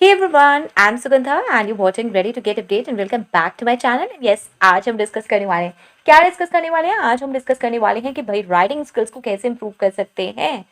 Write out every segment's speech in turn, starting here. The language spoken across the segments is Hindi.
Hey everyone, I'm Sugandha and you're watching Ready to Get Update and welcome back to my channel. And yes, आज हम डिस्कस करने वाले हैं क्या डिस्कस करने वाले हैं आज हम डिस्कस करने वाले हैं कि भाई राइटिंग स्किल्स को कैसे इंप्रूव कर सकते हैं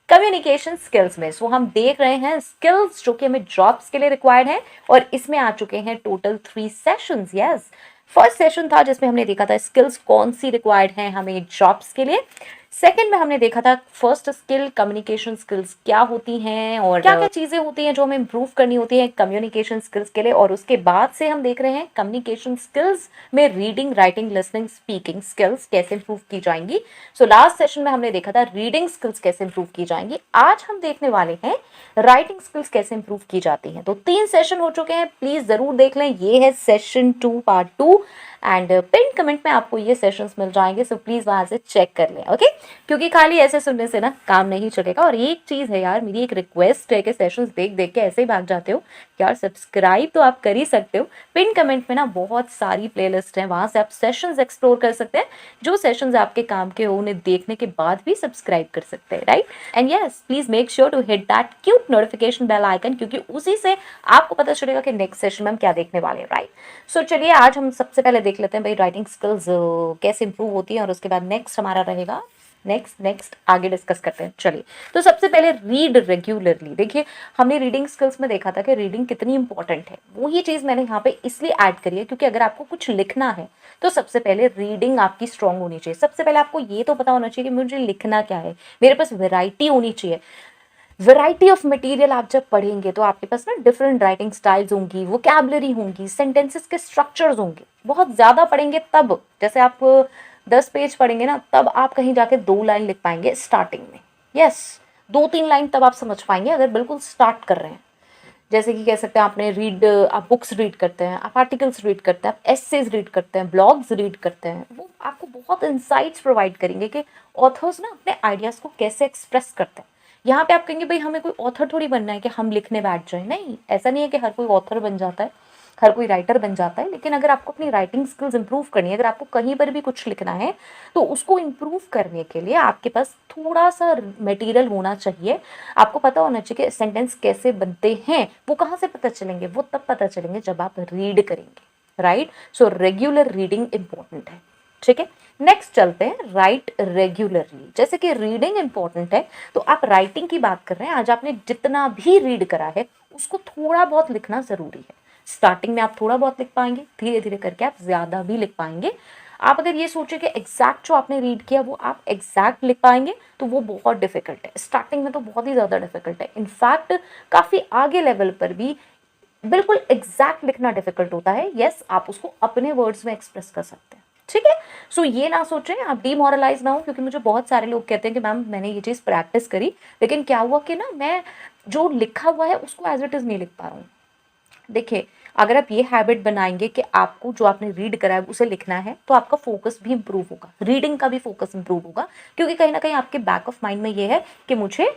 कम्युनिकेशन स्किल्स में। सो हम देख रहे हैं स्किल्स जो कि हमें जॉब्स के लिए रिक्वायर्ड है और इसमें आ चुके हैं total 3 sessions. Yes, first session था जिसमें हमने देखा था स्किल्स कौन सी रिक्वायर्ड हैं हमें जॉब्स के लिए। सेकंड में हमने देखा था फर्स्ट स्किल कम्युनिकेशन स्किल्स क्या होती हैं और क्या क्या चीजें होती हैं जो हमें इंप्रूव करनी होती है कम्युनिकेशन स्किल्स के लिए। और उसके बाद से हम देख रहे हैं कम्युनिकेशन स्किल्स में reading, writing, listening, speaking skills कैसे इंप्रूव की जाएंगी। सो लास्ट सेशन में हमने देखा था रीडिंग स्किल्स कैसे इंप्रूव की जाएंगी। आज हम देखने वाले हैं राइटिंग स्किल्स कैसे इंप्रूव की जाती हैं। तो 3 सेशन हो चुके हैं, प्लीज जरूर देख लें। ये है session 2 part 2 and pin comment में आपको ये सेशंस मिल जाएंगे, सो प्लीज वहां से चेक कर लें। ओके, क्योंकि खाली ऐसे सुनने से ना काम नहीं चलेगा। और एक चीज है यार, मेरी एक रिक्वेस्ट है कि सेशंस देख देख के ऐसे ही भाग जाते हो यार, सब्सक्राइब तो आप कर ही सकते हो। पिन कमेंट में ना बहुत सारी प्लेलिस्ट है, वहां से आप सेशंस एक्सप्लोर कर सकते हैं। जो सेशंस आपके काम के हो उन्हें देखने के बाद भी सब्सक्राइब कर सकते हैं, right. And yes, please make sure to hit that cute notification bell icon, क्योंकि उसी से आपको पता चलेगा कि नेक्स्ट सेशन में हम क्या देखने वाले हैं, राइट। सो चलिए आज हम सबसे पहले देख लेते हैं भाई राइटिंग स्किल्स कैसे इंप्रूव होती है और उसके बाद नेक्स्ट हमारा रहेगा नेक्स्ट आगे डिस्कस करते हैं। चलिए, तो सबसे पहले रीड रेगुलरली। देखिए, हमने रीडिंग स्किल्स में देखा था कि रीडिंग कितनी इंपॉर्टेंट है। वही चीज मैंने यहाँ पे इसलिए ऐड करी है क्योंकि अगर आपको कुछ लिखना है तो सबसे पहले रीडिंग आपकी स्ट्रांग होनी चाहिए। सबसे पहले आपको ये तो पता होना चाहिए कि मुझे लिखना क्या है, मेरे पास वैरायटी होनी चाहिए। वैरायटी ऑफ मटेरियल आप जब पढ़ेंगे तो आपके पास ना डिफरेंट राइटिंग स्टाइल्स होंगी, वोकैबुलरी होंगी, सेंटेंसेस के स्ट्रक्चर्स होंगे। बहुत ज़्यादा पढ़ेंगे तब, जैसे आप 10 पेज पढ़ेंगे ना, तब आप कहीं जाके 2 लाइन लिख पाएंगे स्टार्टिंग में। यस, 2-3 लाइन तब आप समझ पाएंगे अगर बिल्कुल स्टार्ट कर रहे हैं। जैसे कि कह सकते हैं आपने आप बुक्स रीड करते हैं, आप आर्टिकल्स रीड करते हैं, आप एसेज रीड करते हैं, ब्लॉग्स रीड करते हैं, वो आपको बहुत इंसाइट्स प्रोवाइड करेंगे कि ऑथर्स ना अपने आइडियाज़ को कैसे एक्सप्रेस करते हैं। यहाँ पे आप कहेंगे भाई हमें कोई ऑथर थोड़ी बनना है कि हम लिखने बैठ जाए। नहीं, ऐसा नहीं है कि हर कोई ऑथर बन जाता है, हर कोई राइटर बन जाता है। लेकिन अगर आपको अपनी राइटिंग स्किल्स इंप्रूव करनी है, अगर आपको कहीं पर भी कुछ लिखना है तो उसको इंप्रूव करने के लिए आपके पास थोड़ा सा मटेरियल होना चाहिए। आपको पता होना चाहिए कि सेंटेंस कैसे बनते हैं। वो कहाँ से पता चलेंगे? वो तब पता चलेंगे जब आप रीड करेंगे, right. So regular reading important है, ठीक है। नेक्स्ट चलते हैं राइट रेगुलरली। जैसे कि रीडिंग इंपॉर्टेंट है तो आप राइटिंग की बात कर रहे हैं। आज आपने जितना भी रीड करा है उसको थोड़ा बहुत लिखना जरूरी है। स्टार्टिंग में आप थोड़ा बहुत लिख पाएंगे, धीरे धीरे करके आप ज्यादा भी लिख पाएंगे। आप अगर ये सोचे कि एग्जैक्ट जो आपने रीड किया वो आप एग्जैक्ट लिख पाएंगे तो वो बहुत डिफिकल्ट है। स्टार्टिंग में तो बहुत ही ज़्यादा डिफिकल्ट है। इनफैक्ट काफ़ी आगे लेवल पर भी बिल्कुल एग्जैक्ट लिखना डिफिकल्ट होता है। यस, आप उसको अपने वर्ड्स में एक्सप्रेस कर सकते हैं, ठीक है। सो ये ना सोचें, आप डीमोरलाइज ना हो, क्योंकि मुझे बहुत सारे लोग कहते हैं कि मैम मैंने ये चीज़ प्रैक्टिस करी लेकिन क्या हुआ कि ना मैं जो लिखा हुआ है उसको एज इट इज़ नहीं लिख पा रहा हूँ। देखिए, अगर आप ये हैबिट बनाएंगे कि आपको जो आपने रीड करा है उसे लिखना है तो आपका फोकस भी इंप्रूव होगा, रीडिंग का भी फोकस इंप्रूव होगा। क्योंकि कहीं ना कहीं आपके बैक ऑफ माइंड में ये है कि मुझे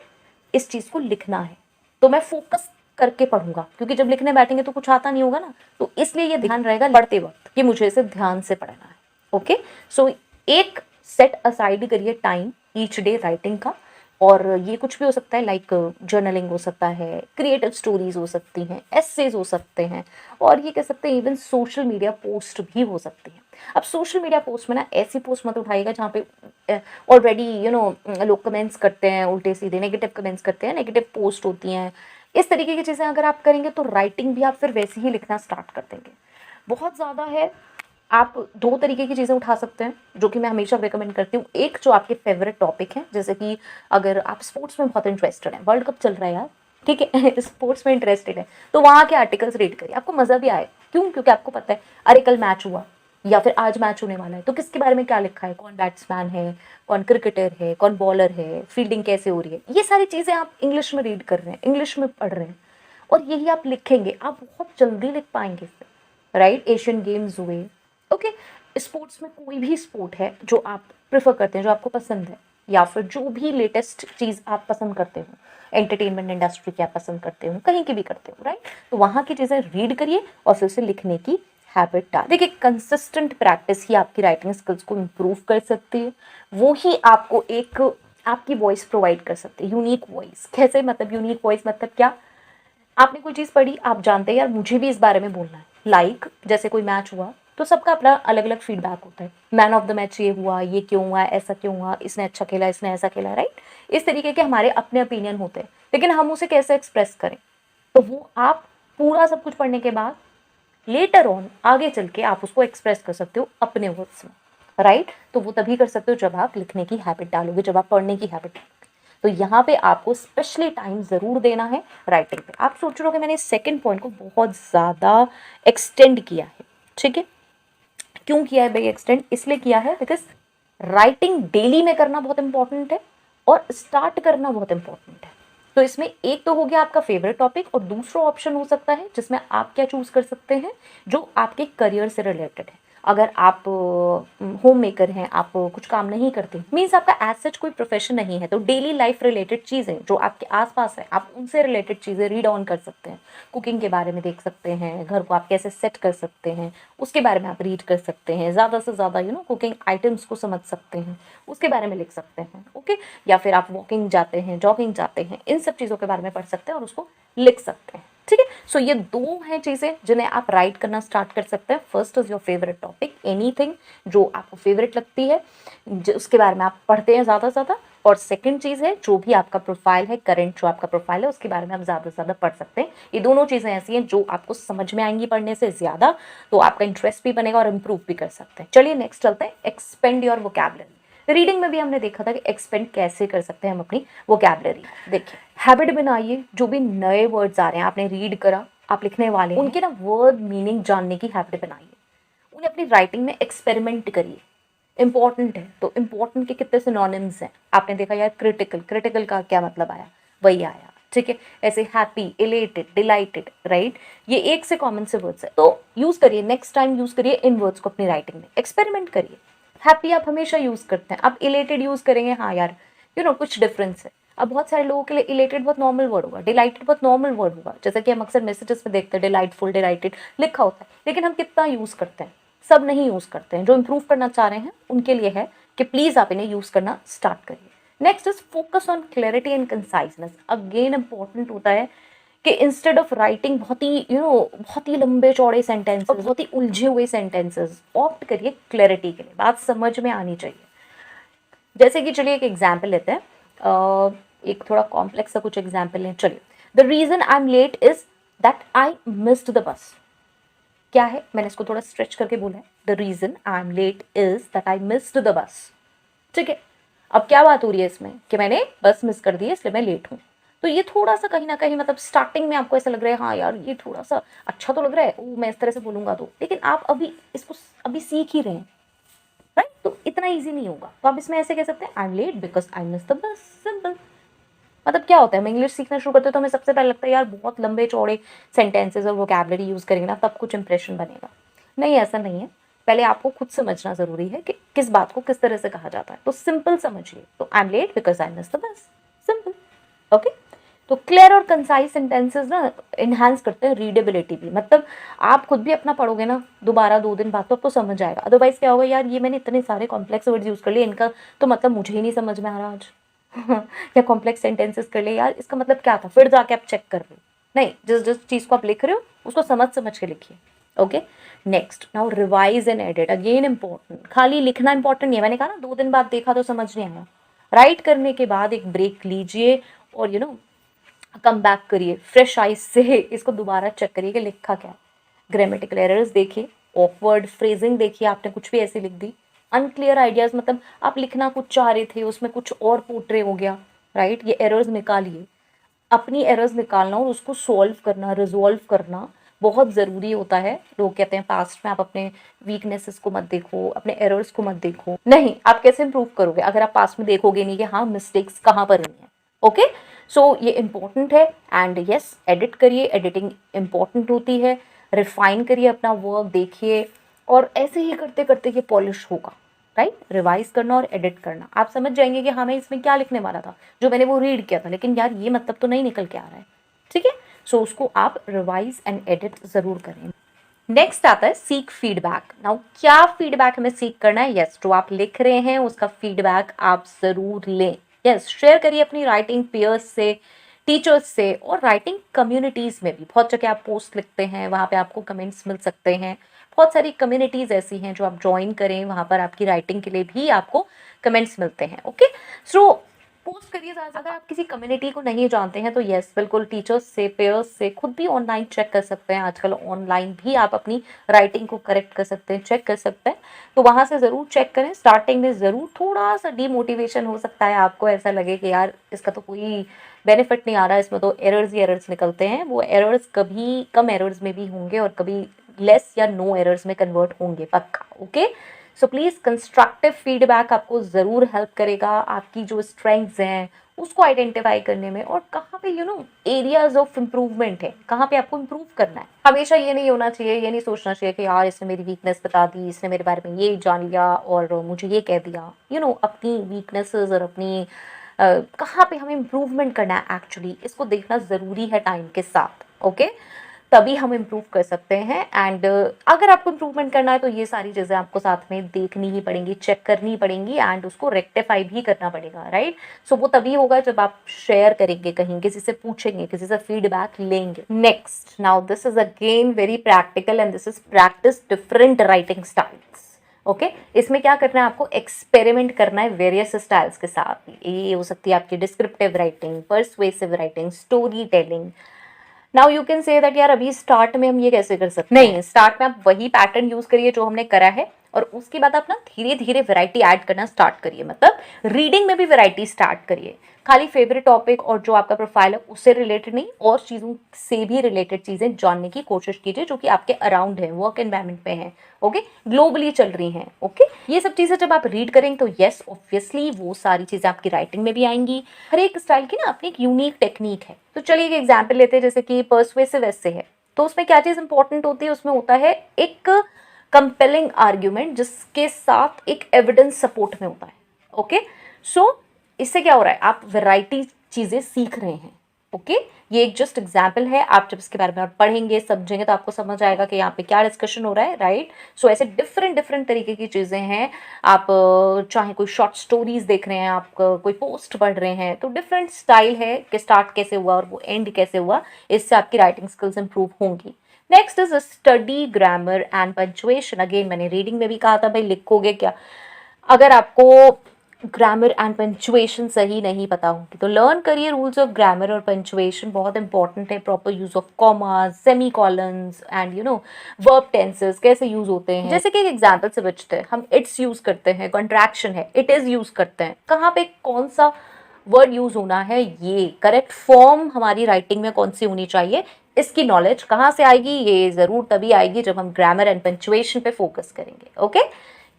इस चीज़ को लिखना है तो मैं फोकस करके पढ़ूंगा, क्योंकि जब लिखने बैठेंगे तो कुछ आता नहीं होगा ना। तो इसलिए ये ध्यान रहेगा पढ़ते वक्त कि मुझे इसे ध्यान से पढ़ना है। ओके, सो एक सेट असाइड करिए टाइम ईच डे राइटिंग का। और ये कुछ भी हो सकता है, लाइक जर्नलिंग हो सकता है, क्रिएटिव स्टोरीज हो सकती हैं, एसेज हो सकते हैं, और ये कह सकते हैं इवन सोशल मीडिया पोस्ट भी हो सकती हैं। अब सोशल मीडिया पोस्ट में ना ऐसी पोस्ट मत उठाइएगा जहाँ पे ऑलरेडी लोग कमेंट्स करते हैं, उल्टे सीधे नेगेटिव कमेंट्स करते हैं, नेगेटिव पोस्ट होती हैं। इस तरीके की चीज़ें अगर आप करेंगे तो राइटिंग भी आप फिर वैसे ही लिखना स्टार्ट कर देंगे। बहुत ज़्यादा है। आप 2 तरीके की चीज़ें उठा सकते हैं जो कि मैं हमेशा रिकमेंड करती हूँ। एक जो आपके फेवरेट टॉपिक है, जैसे कि अगर आप स्पोर्ट्स में बहुत इंटरेस्टेड हैं, वर्ल्ड कप चल रहा है यार, ठीक है स्पोर्ट्स में इंटरेस्टेड है तो वहाँ के आर्टिकल्स रीड करिए, आपको मज़ा भी आए। क्यों? क्योंकि आपको पता है अरे कल मैच हुआ या फिर आज मैच होने वाला है तो किसके बारे में क्या लिखा है, कौन बैट्समैन है, कौन क्रिकेटर है, कौन बॉलर है, फील्डिंग कैसे हो रही है। ये सारी चीज़ें आप इंग्लिश में रीड कर रहे हैं, इंग्लिश में पढ़ रहे हैं, और यही आप लिखेंगे, आप बहुत जल्दी लिख पाएंगे फिर, राइट। एशियन गेम्स हुए, ओके। स्पोर्ट्स में कोई भी स्पोर्ट है जो आप प्रेफर करते हैं, जो आपको पसंद है, या फिर जो भी लेटेस्ट चीज़ आप पसंद करते हो, एंटरटेनमेंट इंडस्ट्री क्या पसंद करते हो, कहीं की भी करते हो, राइट। तो वहाँ की चीज़ें रीड करिए और फिर उसे लिखने की हैबिट डाल। देखिए, कंसिस्टेंट प्रैक्टिस ही आपकी राइटिंग स्किल्स को इम्प्रूव कर सकती है। वो ही आपको एक आपकी वॉइस प्रोवाइड कर सकती है, यूनिक वॉइस। कैसे? मतलब यूनिक वॉइस मतलब क्या? आपने कोई चीज़ पढ़ी, आप जानते हैं यार मुझे भी इस बारे में बोलना है, लाइक जैसे कोई मैच हुआ तो सबका अपना अलग अलग फीडबैक होता है, मैन ऑफ द मैच ये हुआ, ये क्यों हुआ, ऐसा क्यों हुआ, इसने अच्छा खेला, इसने ऐसा खेला, राइट। इस तरीके के हमारे अपने ओपिनियन होते हैं, लेकिन हम उसे कैसे एक्सप्रेस करें, तो वो आप पूरा सब कुछ पढ़ने के बाद लेटर ऑन आगे चल के आप उसको एक्सप्रेस कर सकते हो अपने वर्ड्स में, राइट। तो वो तभी कर सकते हो जब आप लिखने की हैबिट डालोगे, जब आप पढ़ने की हैबिट डालोगे। तो यहाँ पे आपको स्पेशली टाइम ज़रूर देना है राइटिंग पे। आप सोच रहे हो कि मैंने सेकंड पॉइंट को बहुत ज़्यादा एक्सटेंड किया है, ठीक है। क्यों किया है भाई एक्सटेंड? इसलिए किया है बिकॉज राइटिंग डेली में करना बहुत इंपॉर्टेंट है और स्टार्ट करना बहुत इंपॉर्टेंट है। तो इसमें एक तो हो गया आपका फेवरेट टॉपिक, और दूसरा ऑप्शन हो सकता है जिसमें आप क्या चूज कर सकते हैं, जो आपके करियर से रिलेटेड है। अगर आप होम मेकर हैं, आप कुछ काम नहीं करते, मीन्स आपका एज सच कोई प्रोफेशन नहीं है, तो डेली लाइफ रिलेटेड चीज़ें जो आपके आसपास है आप उनसे रिलेटेड चीज़ें रीड ऑन कर सकते हैं। कुकिंग के बारे में देख सकते हैं, घर को आप कैसे सेट कर सकते हैं उसके बारे में आप रीड कर सकते हैं, ज़्यादा से ज़्यादा कुकिंग आइटम्स को समझ सकते हैं, उसके बारे में लिख सकते हैं, ओके। या फिर आप वॉकिंग जाते हैं, जॉगिंग जाते हैं, इन सब चीज़ों के बारे में पढ़ सकते हैं और उसको लिख सकते हैं, ठीक है। सो ये दो हैं चीज़ें जिन्हें आप राइट करना स्टार्ट कर सकते हैं। First is your favourite topic, anything जो आपको फेवरेट लगती है, उसके बारे में आप पढ़ते हैं ज़्यादा से ज़्यादा। और सेकंड चीज़ है जो भी आपका प्रोफाइल है, करंट जो आपका प्रोफाइल है उसके बारे में आप ज़्यादा से ज़्यादा पढ़ सकते हैं। ये दोनों चीज़ें ऐसी हैं जो आपको समझ में आएंगी पढ़ने से ज़्यादा, तो आपका इंटरेस्ट भी बनेगा और इम्प्रूव भी कर सकते हैं। चलिए नेक्स्ट चलते हैं, एक्सपेंड योर वोकैबुलरी। रीडिंग में भी हमने देखा था कि एक्सपेंड कैसे कर सकते हैं हम अपनी वोकैबुलरी। देखिए, हैबिट बनाइए, जो भी नए वर्ड्स आ रहे हैं आपने रीड करा, आप लिखने वाले हैं, उनके ना वर्ड मीनिंग जानने की हैबिट बनाइए, उन्हें अपनी राइटिंग में एक्सपेरिमेंट करिए। इंपॉर्टेंट है तो इंपॉर्टेंट के कितने सिनोनिम्स हैं, आपने देखा यार क्रिटिकल, क्रिटिकल का क्या मतलब आया, वही आया, ठीक है। ऐसे हैप्पी, इलेटेड, डिलाइटेड, राइट, ये एक से कॉमन से वर्ड्स है, तो यूज करिए, नेक्स्ट टाइम यूज करिए इन वर्ड्स को अपनी राइटिंग में, एक्सपेरिमेंट करिए। हैप्पी आप हमेशा यूज करते हैं, आप इलेटेड यूज करेंगे, हाँ यार कुछ डिफरेंस है। अब बहुत सारे लोगों के लिए इलेटेड बहुत नॉर्मल वर्ड होगा, डिलाइटेड बहुत नॉर्मल वर्ड होगा, जैसा कि हम अक्सर मैसेजेस में देखते हैं डिलाइटफुल, डिलाइटेड लिखा होता है, लेकिन हम कितना यूज करते हैं, सब नहीं यूज करते हैं। जो इंप्रूव करना चाह रहे हैं उनके लिए है कि प्लीज आप इन्हें यूज करना स्टार्ट करिए। Next is focus on clarity and conciseness. Again important होता है कि इंस्टेड ऑफ राइटिंग बहुत ही बहुत ही लंबे चौड़े सेंटेंसेस, बहुत ही उलझे हुए सेंटेंसेस, ऑप्ट करिए क्लैरिटी के लिए, बात समझ में आनी चाहिए। जैसे कि चलिए एक एग्जाम्पल लेते हैं, एक थोड़ा कॉम्प्लेक्स सा कुछ एग्जाम्पल लें। चलिए, the reason I am late is that I missed the bus. क्या है, मैंने इसको थोड़ा स्ट्रेच करके बोला है, the reason I am late is that I missed the bus, ठीक है। अब क्या बात हो रही है इसमें कि मैंने बस मिस कर दी है इसलिए मैं लेट हूँ। तो ये थोड़ा सा कहीं ना कहीं मतलब स्टार्टिंग में आपको ऐसा लग रहा है हाँ यार ये थोड़ा सा अच्छा तो लग रहा है, मैं इस तरह से बोलूंगा तो, लेकिन आप अभी इसको अभी सीख ही रहे हैं, राइट, तो इतना ईजी नहीं होगा। तो आप इसमें ऐसे कह सकते हैं I am late because I miss the bus, simple. मतलब क्या होता है, हम इंग्लिश सीखना शुरू करते हैं तो हमें सबसे पहले लगता है यार बहुत लंबे चौड़े सेंटेंसेस और वोकैबुलरी यूज करेंगे ना तब कुछ इंप्रेशन बनेगा। नहीं, ऐसा नहीं है। पहले आपको खुद समझना जरूरी है कि किस बात को किस तरह से कहा जाता है, तो सिंपल समझिए। तो I am late because I miss the bus, simple, okay. तो क्लियर और कंसाइज सेंटेंसेस ना इन्हांस करते हैं रीडेबिलिटी भी, मतलब आप खुद भी अपना पढ़ोगे ना दोबारा 2 दिन बाद तो आपको समझ आएगा। अदरवाइज क्या होगा, यार ये मैंने इतने सारे कॉम्प्लेक्स वर्ड्स यूज कर लिए, इनका तो मतलब मुझे ही नहीं समझ में आ रहा आज या कॉम्प्लेक्स सेंटेंसेस कर ले, यार इसका मतलब क्या था, फिर जाके आप चेक कर रहे हो। नहीं, जिस जिस चीज़ को आप लिख रहे हो उसको समझ समझ के लिखिए, okay. Next, now revise and edit. Again important, खाली लिखना इंपॉर्टेंट नहीं है, मैंने कहा ना 2 दिन बाद देखा तो समझ नहीं आया। राइट करने के बाद एक ब्रेक लीजिए और कम बैक करिए फ्रेश आइज से, इसको दोबारा चेक करिए कि लिखा क्या है। ग्रामेटिकल एरर्स देखिए, ऑकवर्ड फ्रेजिंग देखिए, आपने कुछ भी ऐसी लिख दी, अनक्लियर आइडियाज, मतलब आप लिखना कुछ चाह रहे थे उसमें कुछ और पोर्ट्रे हो गया, राइट, ये एरर्स निकालिए। अपनी एरर्स निकालना और उसको सॉल्व करना, रिजॉल्व करना बहुत ज़रूरी होता है। लोग कहते हैं पास्ट में आप अपने वीकनेसेस को मत देखो, अपने एरर्स को मत देखो, नहीं, आप कैसे इंप्रूव करोगे अगर आप पास्ट में देखोगे नहीं कि हाँ मिस्टेक्स कहाँ पर हुई हैं, ओके। सो ये इंपॉर्टेंट है। एंड यस, एडिट करिए, एडिटिंग इंपॉर्टेंट होती है। रिफाइन करिए अपना वर्क, देखिए, और ऐसे ही करते करते ये पॉलिश होगा, राइट। रिवाइज करना और एडिट करना, आप समझ जाएंगे कि हाँ मैं इसमें क्या लिखने वाला था, जो मैंने वो रीड किया था, लेकिन यार ये मतलब तो नहीं निकल के आ रहा है, ठीक है। सो उसको आप रिवाइज एंड एडिट जरूर करें। नेक्स्ट आता है सीक फीडबैक। नाउ क्या फीडबैक हमें सीक करना है? यस, जो आप लिख रहे हैं उसका फीडबैक आप जरूर लें। यस, शेयर करिए अपनी राइटिंग पीयर्स से, टीचर्स से और राइटिंग कम्युनिटीज़ में भी। बहुत जगह आप पोस्ट लिखते हैं, वहाँ पे आपको कमेंट्स मिल सकते हैं। बहुत सारी कम्युनिटीज़ ऐसी हैं जो आप जॉइन करें, वहाँ पर आपकी राइटिंग के लिए भी आपको कमेंट्स मिलते हैं। ओके, सो पोस्ट करिए ज़्यादा से ज़्यादा। आप किसी कम्युनिटी को नहीं जानते हैं तो यस, बिल्कुल टीचर्स से, पेयर्स से, खुद भी ऑनलाइन चेक कर सकते हैं। आजकल ऑनलाइन भी आप अपनी राइटिंग को करेक्ट कर सकते हैं, चेक कर सकते हैं। तो वहाँ से ज़रूर चेक करें। स्टार्टिंग में ज़रूर थोड़ा सा डीमोटिवेशन हो सकता है, आपको ऐसा लगे कि यार इसका तो कोई बेनिफिट नहीं आ रहा, इसमें तो एरर्स ही एरर्स निकलते हैं। वो एरर्स कभी कम एरर्स में भी होंगे और कभी लेस या नो एरर्स में कन्वर्ट होंगे पक्का। Okay, so please constructive feedback आपको ज़रूर हेल्प करेगा आपकी जो स्ट्रेंथ्स हैं उसको आइडेंटिफाई करने में, और कहाँ पे एरियाज ऑफ इम्प्रूवमेंट है, कहाँ पे आपको इम्प्रूव करना है। हमेशा ये नहीं होना चाहिए, ये नहीं सोचना चाहिए कि यार इसने मेरी वीकनेस बता दी, इसने मेरे बारे में ये जान लिया और मुझे ये कह दिया। अपनी वीकनेसेस और अपनी कहाँ पे हमें इम्प्रूवमेंट करना है, एक्चुअली इसको देखना ज़रूरी है टाइम के साथ। ओके, तभी हम इम्प्रूव कर सकते हैं। एंड अगर आपको इम्प्रूवमेंट करना है तो ये सारी चीज़ें आपको साथ में देखनी ही पड़ेंगी, चेक करनी पड़ेंगी एंड उसको रेक्टिफाई भी करना पड़ेगा, राइट। सो वो तभी होगा जब आप शेयर करेंगे, कहीं किसी से पूछेंगे, किसी से फीडबैक लेंगे। Next, now this is again very practical and this is practice different writing styles. Okay, इसमें क्या करना है, आपको एक्सपेरिमेंट करना है वेरियस स्टाइल्स के साथ। ये हो सकती है आपकी descriptive writing, persuasive writing, story telling. Now you can say that यार अभी स्टार्ट में हम ये कैसे कर सकते हैं। नहीं, स्टार्ट में आप वही पैटर्न यूज करिए जो हमने करा है और उसके बाद आप ना धीरे धीरे वैरायटी ऐड करना स्टार्ट करिए। मतलब रीडिंग में भी वैरायटी स्टार्ट करिए। खाली फेवरेट टॉपिक और जो आपका प्रोफाइल है उससे रिलेटेड नहीं, और चीज़ों से भी रिलेटेड चीज़ें जानने की कोशिश कीजिए जो कि आपके अराउंड है, वर्क एनवायरमेंट में है। ओके, ग्लोबली चल रही हैं। ओके, ये सब चीज़ें जब आप रीड करेंगे तो यस ऑब्वियसली वो सारी चीज़ें आपकी राइटिंग में भी आएंगी। हर एक स्टाइल की ना अपनी एक यूनिक टेक्निक है। तो चलिए एक एग्जाम्पल लेते हैं, जैसे कि पर्सुएसिव एस्से है, तो उसमें क्या चीज़ इंपॉर्टेंट होती है, उसमें होता है एक कंपेलिंग आर्ग्यूमेंट जिसके साथ एक एविडेंस सपोर्ट में होता है। ओके, सो इससे क्या हो रहा है, आप वैरायटी चीज़ें सीख रहे हैं। ओके, ये एक जस्ट एग्जाम्पल है। आप जब इसके बारे में और पढ़ेंगे, समझेंगे तो आपको समझ आएगा कि यहाँ पे क्या डिस्कशन हो रहा है, राइट। सो ऐसे डिफरेंट डिफरेंट तरीके की चीज़ें हैं। आप चाहे कोई शॉर्ट स्टोरीज देख रहे हैं, आप कोई पोस्ट पढ़ रहे हैं, तो डिफरेंट स्टाइल है कि स्टार्ट कैसे हुआ और वो एंड कैसे हुआ। इससे आपकी राइटिंग स्किल्स इंप्रूव होंगी। Next is study grammar and punctuation. Again मैंने रीडिंग में भी कहा था भाई लिखोगे क्या, अगर आपको ग्रामर एंड पंचुएशन सही नहीं पता होगी तो लर्न करिए रूल्स ऑफ ग्रामर और पंचुएशन, बहुत इंपॉर्टेंट है। Proper use of commas, semi colons and verb tenses कैसे यूज होते हैं। जैसे कि एक एग्जांपल से बचते हैं, हम इट्स यूज करते हैं, कॉन्ट्रैक्शन है, इट इज यूज करते हैं, कहाँ पे कौन सा वर्ड यूज होना है, ये करेक्ट फॉर्म हमारी राइटिंग में कौन सी होनी चाहिए, इसकी नॉलेज कहाँ से आएगी, ये जरूर तभी आएगी जब हम ग्रामर एंड पंचुएशन पे फोकस करेंगे। ओके,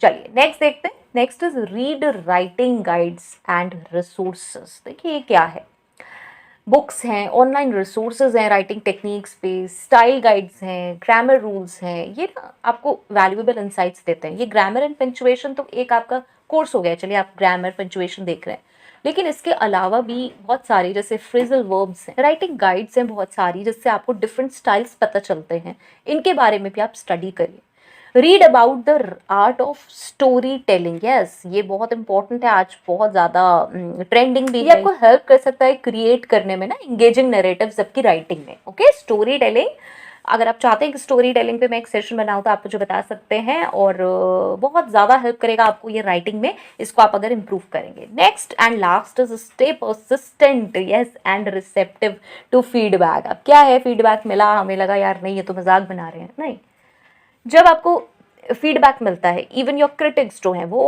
चलिए नेक्स्ट देखते हैं। Next is read writing guides and resources. देखिए ये क्या है, बुक्स हैं, ऑनलाइन रिसोर्सेज हैं राइटिंग टेक्निक्स पे, स्टाइल गाइड्स हैं, ग्रामर रूल्स हैं। ये ना आपको वैल्यूएबल इंसाइट्स देते हैं। ये ग्रामर एंड पंचुएशन तो एक आपका कोर्स हो गया, चलिए आप ग्रामर पंचुएशन देख रहे हैं, लेकिन इसके अलावा भी बहुत सारी जैसे फ्रेजल वर्ब्स हैं, राइटिंग गाइड्स हैं बहुत सारी, जिससे आपको डिफरेंट स्टाइल्स पता चलते हैं। इनके बारे में भी आप स्टडी करिए। Read about the art of story telling. Yes, ये बहुत इंपॉर्टेंट है, आज बहुत ज़्यादा ट्रेंडिंग भी है। ये आपको हेल्प कर सकता है क्रिएट करने में ना इंगेजिंग नैरेटिव्स आपकी राइटिंग में। ओके, स्टोरी टेलिंग, अगर आप चाहते हैं कि स्टोरी टेलिंग पे मैं एक सेशन बनाऊँ तो आप मुझे बता सकते हैं, और बहुत ज़्यादा हेल्प करेगा आपको ये राइटिंग में, इसको आप अगर इम्प्रूव करेंगे। Next and last is stay persistent, yes, and receptive to feedback. अब क्या है, फीडबैक मिला, हमें लगा यार नहीं ये तो मजाक बना रहे हैं, नहीं। जब आपको फीडबैक मिलता है, इवन योर क्रिटिक्स जो हैं वो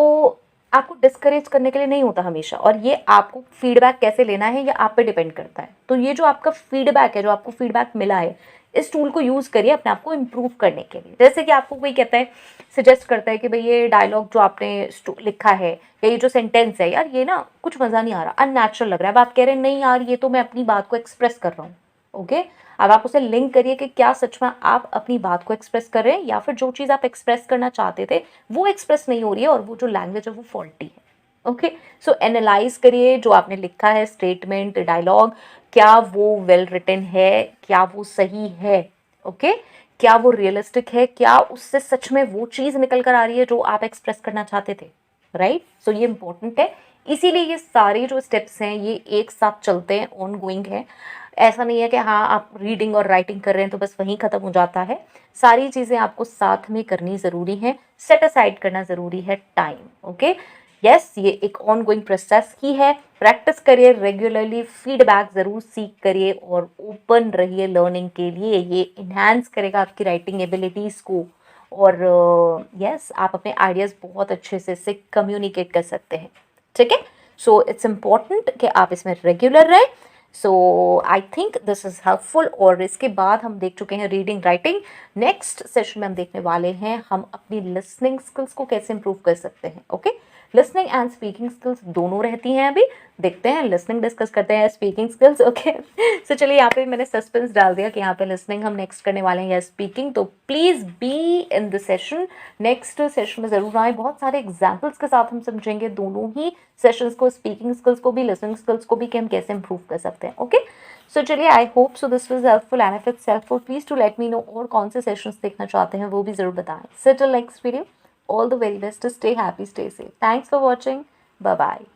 आपको डिस्करेज करने के लिए नहीं होता हमेशा, और ये आपको फीडबैक कैसे लेना है ये आप पे डिपेंड करता है। तो ये जो आपका फीडबैक है, जो आपको फीडबैक मिला है, इस टूल को यूज़ करिए अपने आप को इम्प्रूव करने के लिए। जैसे कि आपको कोई कहता है, सजेस्ट करता है कि भाई ये डायलॉग जो आपने लिखा है या ये जो सेंटेंस है यार ये ना कुछ मज़ा नहीं आ रहा, अननेचुरल लग रहा है। अब आप कह रहे हैं नहीं यार ये तो मैं अपनी बात को एक्सप्रेस कर रहा हूँ। ओके, अब आप उसे लिंक करिए कि क्या सच में आप अपनी बात को एक्सप्रेस कर रहे हैं, या फिर जो चीज़ आप एक्सप्रेस करना चाहते थे वो एक्सप्रेस नहीं हो रही है और वो जो लैंग्वेज है वो फॉल्टी है। ओके, सो एनालाइज करिए जो आपने लिखा है, स्टेटमेंट, डायलॉग, क्या वो वेल रिटन है, क्या वो सही है। ओके, क्या वो रियलिस्टिक है, क्या उससे सच में वो चीज़ निकल कर आ रही है जो आप एक्सप्रेस करना चाहते थे, राइट। सो ये इंपॉर्टेंट है, इसीलिए ये सारे जो स्टेप्स हैं ये एक साथ चलते हैं, ऑन गोइंग है। ऐसा नहीं है कि हाँ आप रीडिंग और राइटिंग कर रहे हैं तो बस वहीं ख़त्म हो जाता है। सारी चीज़ें आपको साथ में करनी ज़रूरी है, सेट असाइड करना ज़रूरी है टाइम। ओके, यस, ये एक ऑन गोइंग प्रोसेस ही है। प्रैक्टिस करिए रेगुलरली, फीडबैक ज़रूर सीख करिए और ओपन रहिए लर्निंग के लिए। ये इन्हांस करेगा आपकी राइटिंग एबिलिटीज़ को। और यस आप अपने आइडियाज़ बहुत अच्छे से इससे कम्युनिकेट कर सकते हैं। ठीक है, सो इट्स इम्पॉर्टेंट कि आप इसमें रेगुलर रहें। So I think this is helpful. और इसके बाद हम देख चुके हैं रीडिंग राइटिंग। नेक्स्ट सेशन में हम देखने वाले हैं हम अपनी लिसनिंग स्किल्स को कैसे इंप्रूव कर सकते हैं। Okay, listening and speaking skills दोनों रहती हैं। अभी देखते हैं, लिसनिंग डिस्कस करते हैं, स्पीकिंग स्किल्स। ओके, सो चलिए यहाँ पे मैंने सस्पेंस डाल दिया कि यहाँ पे लिसनिंग हम नेक्स्ट करने वाले हैं या स्पीकिंग। तो please be in the session, next session में ज़रूर आए। बहुत सारे एग्जाम्पल्स के साथ हम समझेंगे दोनों ही सेशंस को, स्पीकिंग स्किल्स को भी, लिसनिंग स्किल्स को भी, कि हम कैसे इंप्रूव कर सकते हैं। ओके, सो चलिए, I hope so this was helpful and if it's helpful please to let me know और कौन से सेशंस देखना चाहते हैं वो भी ज़रूर बताएं। So till next video, all the very best, to stay happy, stay safe. Thanks for watching. Bye bye.